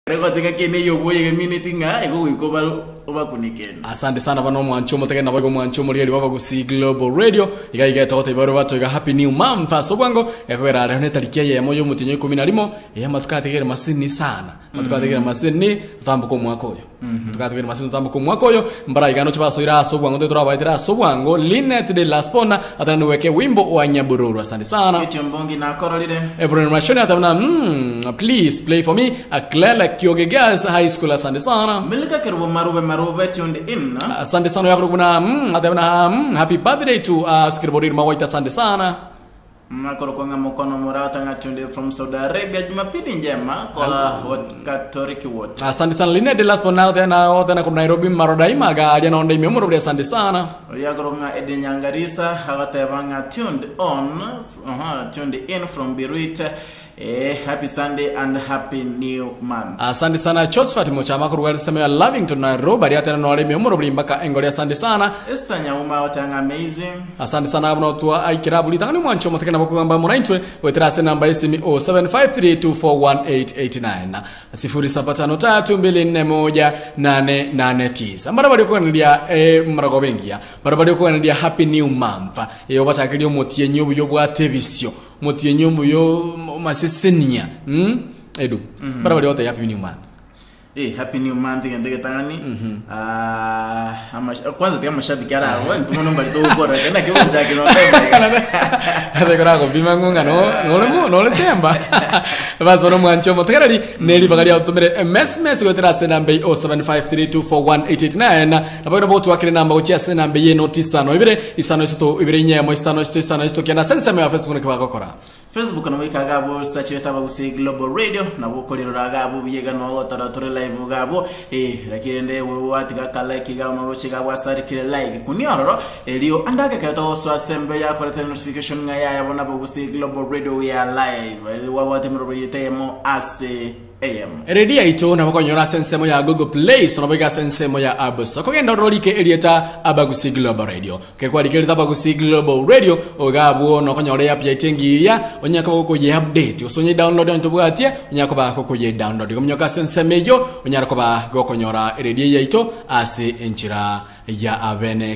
Rekotika kene yoboye minute nga ego wikoba obakunikene. Asante sana bano mwanchomo tekena bago mwanchomo liye baba gusi Global Radio iga tote baro bato iga happy new month asogwango yakwera rene tarikia ya moyo mutinyo 11 ya matukategere masini sana matukategere masini tutambuka mwaka oyo tukategere masini tutambuka mwaka oyo mbara igano chibasoira asogwango ndio turabaitira asogwango Linet de la Spona atana weke wimbo wa Nyabururu. Asante sana Itombongi na korolide everyone machoni atamna please play for me a Clela Kyoge Girls High School. Asante sana milika kerubo marube tuned in. Asante sana yakuru kuna atamna happy birthday to Skirborir Mawaita. Asante sana makoro kwa mkono morata ngatunde from Saudi Arabia. Jumapili njema kwa Katoliki wote. Asante sana Linet de la Spona tena kwa Nairobi Marodaima gari na onda memoro. Asante sana yakoro nga Edinyangarisa hawatevanga tuned in from Beirut. Happy Sunday and happy new month. Asante sana Josephat Mochama kurugali sema Lavington na Robert yatena no alemi omoro blimbaka engoli. Asante sana Estanya uma watanga amazing. Asante sana abno tua aikirabu litangani mwancho matakena bakugamba munaitwe wetrase namba SME 0753241889 0753241889 mara bali ko ndia marago bengia mara bali ko ndia happy new month yo batakilio motie nyobu yo bwa television motie nyombo yo masesenia edu para wale wote happy new month. Happy new month ngende tangani kwanza tia mashabiki ara wewe tumono mbali to bora kana kiwanja kino hata kana ko bimangunga no le chemba bazo no mwancho motekerali neli bagali automere SMS go tera senambe 0753241889 na bado botu wakire namba uchia senambe ye notice no ibere isano isto ibere nyemo isano isto kiana sense me Facebook kwa gokora Facebook no wika gabo search yetaba gusi Global Radio na bokolero ragabo biyega no otara tore live gabo rakende watika ka like ga no rochiga wasari kire like kunioro elio andaka kato so asembe ya korete notification nga ya bona bogusi Global Radio we are live wawate mro yetemo ase AM redia ito na bakonyora sensemo ya Google Play so nabega sensemo ya App Store kogenda rolike elieta abagusi Global Radio ke kwa likeleta abagusi Global Radio ogabo no konyore ya pya itengiya onyaka bako ye update osonye download on tubwatie onyaka bako ye download komnyoka sensemeyo onyaka ba gokonyora redia ito ase enchira ya abene